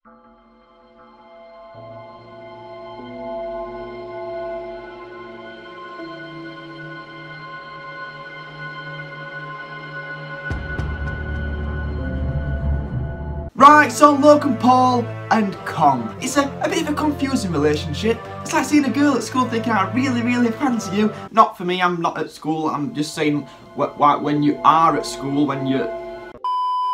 Right, so Logan Paul and Kong. It's a bit of a confusing relationship. It's like seeing a girl at school thinking, I really fancy you. Not for me, I'm not at school, I'm just saying when you are at school, when you're...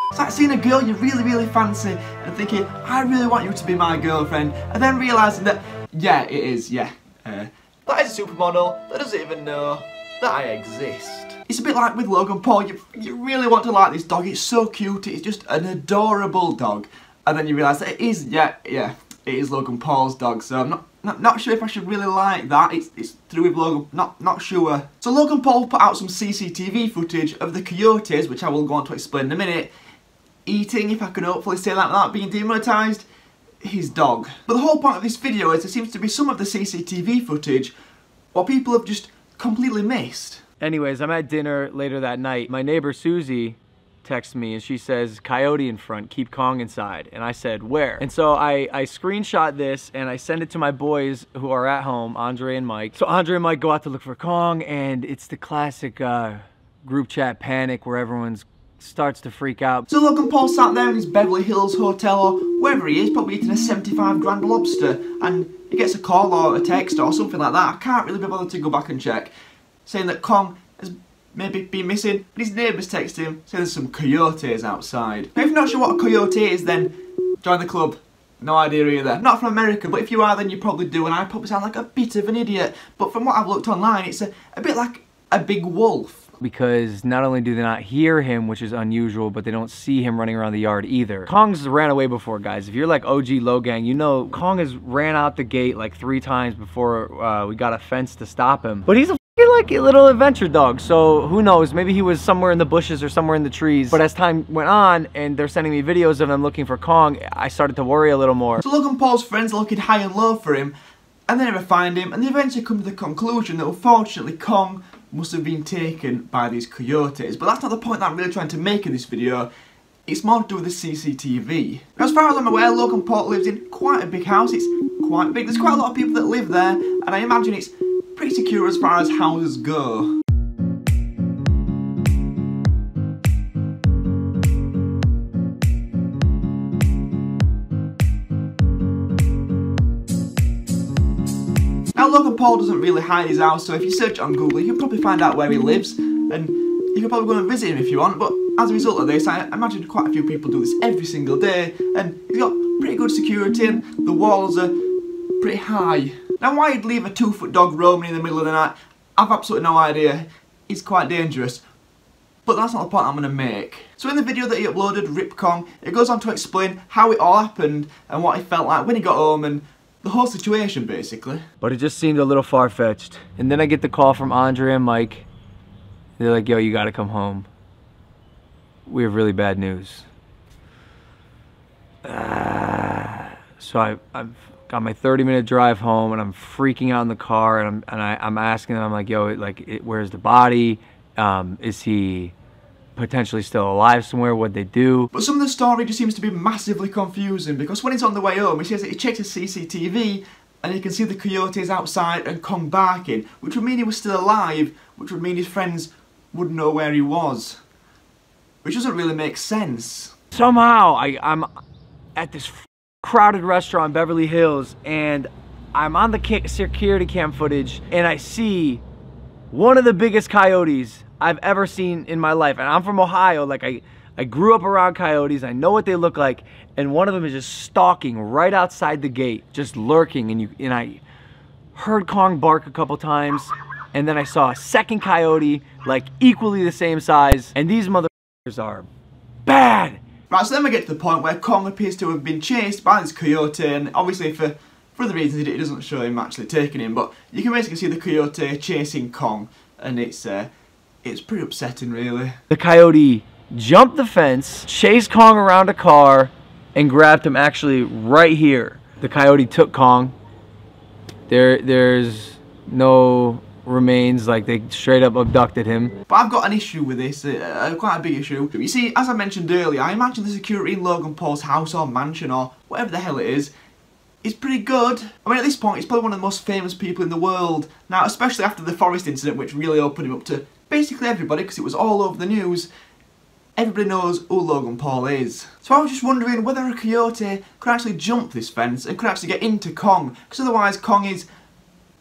It's like seeing a girl you really fancy and thinking, I really want you to be my girlfriend, and then realising that, yeah, it is, yeah. That is a supermodel that doesn't even know that I exist. It's a bit like with Logan Paul, you really want to like this dog, it's so cute, it's just an adorable dog. And then you realise that it is, it is Logan Paul's dog, so I'm not sure if I should really like that. It's through with Logan, not sure. So Logan Paul put out some CCTV footage of the coyotes, which I will go on to explain in a minute, eating, if I can hopefully say that without being demonetised, his dog. But the whole point of this video is there seems to be some of the CCTV footage what people have just completely missed. Anyways, I'm at dinner later that night. My neighbor Susie texts me and she says, coyote in front, keep Kong inside. And I said, where? And so I screenshot this and I send it to my boys who are at home, Andre and Mike. So Andre and Mike go out to look for Kong, and it's the classic group chat panic where everyone starts to freak out. So Logan Paul sat there in his Beverly Hills hotel or wherever he is, probably eating a 75 grand lobster, and he gets a call or a text or something like that. I can't really be bothered to go back and check, saying that Kong has maybe been missing, but his neighbours text him saying there's some coyotes outside. Now if you're not sure what a coyote is, then join the club. No idea either. Not from America, but if you are, then you probably do, and I probably sound like a bit of an idiot. But from what I've looked online, it's a bit like a big wolf. Because not only do they not hear him, which is unusual, but they don't see him running around the yard either. Kong's ran away before, guys. If you're like OG Logan, you know Kong has ran out the gate like 3 times before we got a fence to stop him. But he's a like a little adventure dog, so who knows, maybe he was somewhere in the bushes or somewhere in the trees. But as time went on and they're sending me videos of them looking for Kong, I started to worry a little more. So Logan Paul's friends are looking high and low for him, and they never find him, and they eventually come to the conclusion that unfortunately Kong must have been taken by these coyotes. But that's not the point that I'm really trying to make in this video. It's more to do with the CCTV. Now, as far as I'm aware, Logan Paul lives in quite a big house. It's quite big. There's quite a lot of people that live there, and I imagine it's pretty secure as far as houses go. Now Logan Paul doesn't really hide his house, so if you search it on Google you can probably find out where he lives, and you can probably go and visit him if you want. But as a result of this, I imagine quite a few people do this every single day, and he's got pretty good security and the walls are pretty high. Now why he'd leave a 2-foot dog roaming in the middle of the night, I've absolutely no idea. It's quite dangerous. But that's not the point I'm going to make. So in the video that he uploaded, Rip Kong, it goes on to explain how it all happened and what he felt like when he got home and the whole situation basically. But it just seemed a little far-fetched. And then I get the call from Andre and Mike. They're like, yo, you gotta come home. We have really bad news. So I've got my 30-minute drive home and I'm freaking out in the car, and I'm asking them, I'm like, yo, like, where's the body? Is he potentially still alive somewhere? What'd they do? But some of the story just seems to be massively confusing, because when he's on the way home, he says that he checked his CCTV and he can see the coyotes outside and Kong barking, which would mean he was still alive, which would mean his friends would know where he was. Which doesn't really make sense. Somehow, I'm at this crowded restaurant in Beverly Hills, and I'm on the security cam footage, and I see one of the biggest coyotes I've ever seen in my life. And I'm from Ohio, like I grew up around coyotes, I know what they look like, and one of them is just stalking right outside the gate, just lurking, and I heard Kong bark a couple times, and then I saw a second coyote, like equally the same size, and these motherfuckers are bad. Right, so then we get to the point where Kong appears to have been chased by this coyote, and obviously for the reasons it doesn't show him actually taking him, but you can basically see the coyote chasing Kong, and it's pretty upsetting really. The coyote jumped the fence, chased Kong around a car, and grabbed him actually right here. The coyote took Kong. There's no remains, like they straight up abducted him. But I've got an issue with this, quite a big issue. You see, as I mentioned earlier, I imagine the security in Logan Paul's house or mansion or whatever the hell it is pretty good. I mean, at this point, he's probably one of the most famous people in the world. Now, especially after the Forest incident, which really opened him up to basically everybody, because it was all over the news. Everybody knows who Logan Paul is. So I was just wondering whether a coyote could actually jump this fence and could actually get into Kong, because otherwise Kong is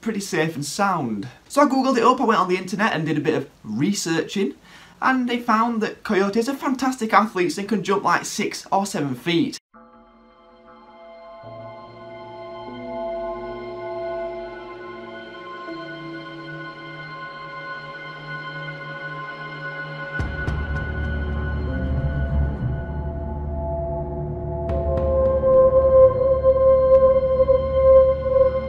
pretty safe and sound. So I googled it up, I went on the internet and did a bit of researching, and they found that coyotes are fantastic athletes and can jump like 6 or 7 feet.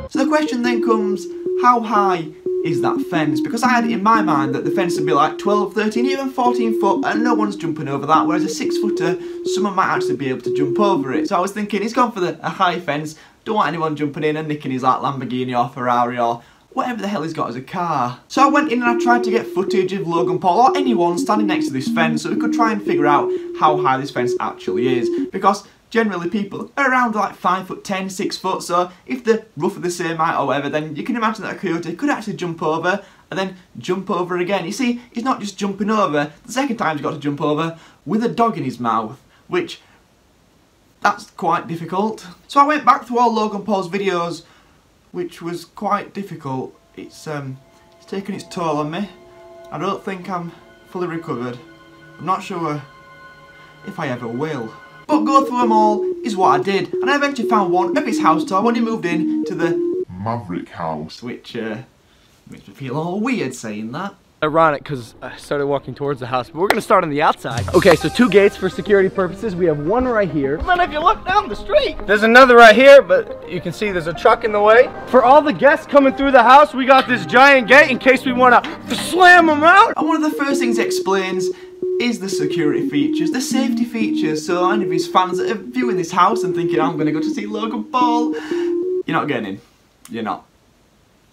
So the question then comes, how high is that fence? Because I had it in my mind that the fence would be like 12, 13, even 14 foot and no one's jumping over that, whereas a 6 footer, someone might actually be able to jump over it. So I was thinking, he's gone for a high fence, don't want anyone jumping in and nicking his like Lamborghini or Ferrari or whatever the hell he's got as a car. So I went in and I tried to get footage of Logan Paul or anyone standing next to this fence so we could try and figure out how high this fence actually is. Because generally people are around like 5'10", 6 foot, so if they're roughly the same height or whatever, then you can imagine that a coyote could actually jump over and then jump over again. You see, he's not just jumping over, the second time he's got to jump over with a dog in his mouth, which, that's quite difficult. So I went back through all Logan Paul's videos, which was quite difficult. It's taken its toll on me. I don't think I'm fully recovered. I'm not sure if I ever will. But go through them all is what I did, and I eventually found one of his house tour when he moved in to the Maverick house, which makes me feel all weird saying that. Ironic, because I started walking towards the house, but we're gonna start on the outside. Okay, so 2 gates for security purposes. We have one right here. And then if you look down the street, there's another right here, but you can see there's a truck in the way. For all the guests coming through the house, we got this giant gate in case we wanna slam them out. And one of the first things he explains is the security features, the safety features, so any of his fans that are viewing this house and thinking, I'm gonna go to see Logan Paul, you're not getting in. You're not.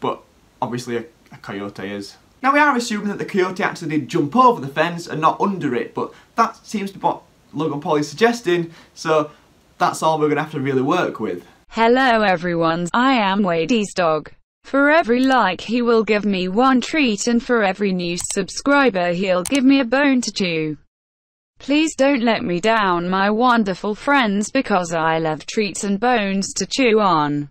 But obviously a coyote is. Now we are assuming that the coyote actually did jump over the fence and not under it, but that seems to be what Logan Paul is suggesting, so that's all we're going to have to really work with. Hello everyone, I am Wadey's dog. For every like he will give me 1 treat, and for every new subscriber he'll give me a bone to chew. Please don't let me down, my wonderful friends, because I love treats and bones to chew on.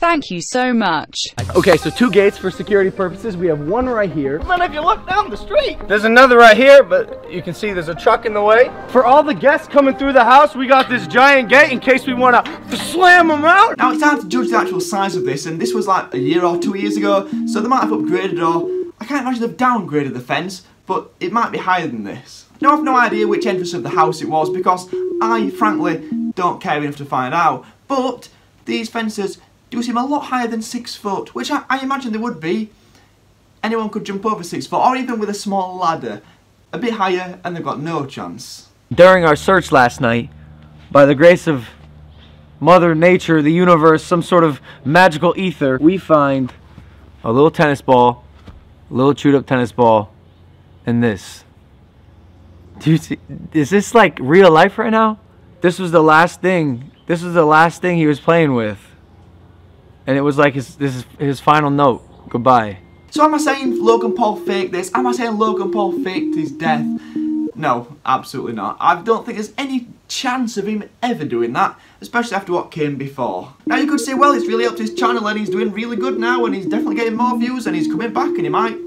Thank you so much. Okay, so 2 gates for security purposes. We have one right here. And then if you look down the street, there's another right here, but you can see there's a truck in the way. For all the guests coming through the house, we got this giant gate in case we want to slam them out. Now it's hard to judge the actual size of this, and this was like a year or 2 years ago, so they might have upgraded, or I can't imagine they've downgraded the fence, but it might be higher than this. Now I've no idea which entrance of the house it was, because I frankly don't care enough to find out, but these fences do seem a lot higher than 6 foot, which I imagine they would be. Anyone could jump over 6 foot, or even with a small ladder. A bit higher, and they've got no chance. During our search last night, by the grace of Mother Nature, the universe, some sort of magical ether, we find a little tennis ball, a little chewed up tennis ball, and this. Do you see, is this like real life right now? This was the last thing. This was the last thing he was playing with. And it was like this is his final note. Goodbye. So am I saying Logan Paul faked this? Am I saying Logan Paul faked his death? No, absolutely not. I don't think there's any chance of him ever doing that, especially after what came before. Now you could say, well, it's really up to his channel and he's doing really good now and he's definitely getting more views and he's coming back and he might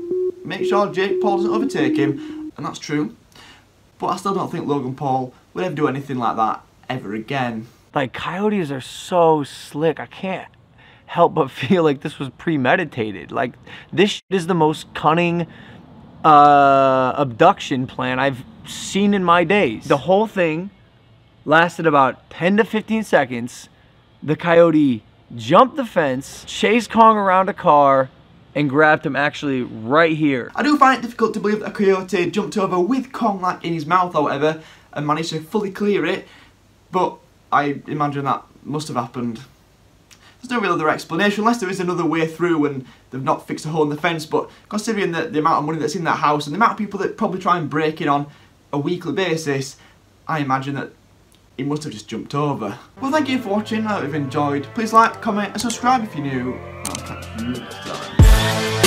make sure Jake Paul doesn't overtake him. And that's true. But I still don't think Logan Paul would ever do anything like that ever again. Like, coyotes are so slick. I can't help but feel like this was premeditated. Like, this is the most cunning abduction plan I've seen in my days. The whole thing lasted about 10 to 15 seconds. The coyote jumped the fence, chased Kong around a car, and grabbed him actually right here. I do find it difficult to believe that a coyote jumped over with Kong like in his mouth or whatever and managed to fully clear it, but I imagine that must have happened There's no real other explanation, unless there is another way through and they've not fixed a hole in the fence. But considering the amount of money that's in that house and the amount of people that probably try and break in on a weekly basis, I imagine that he must have just jumped over. Well, thank you for watching. I hope you've enjoyed. Please like, comment and subscribe if you're new. I'll catch you next time.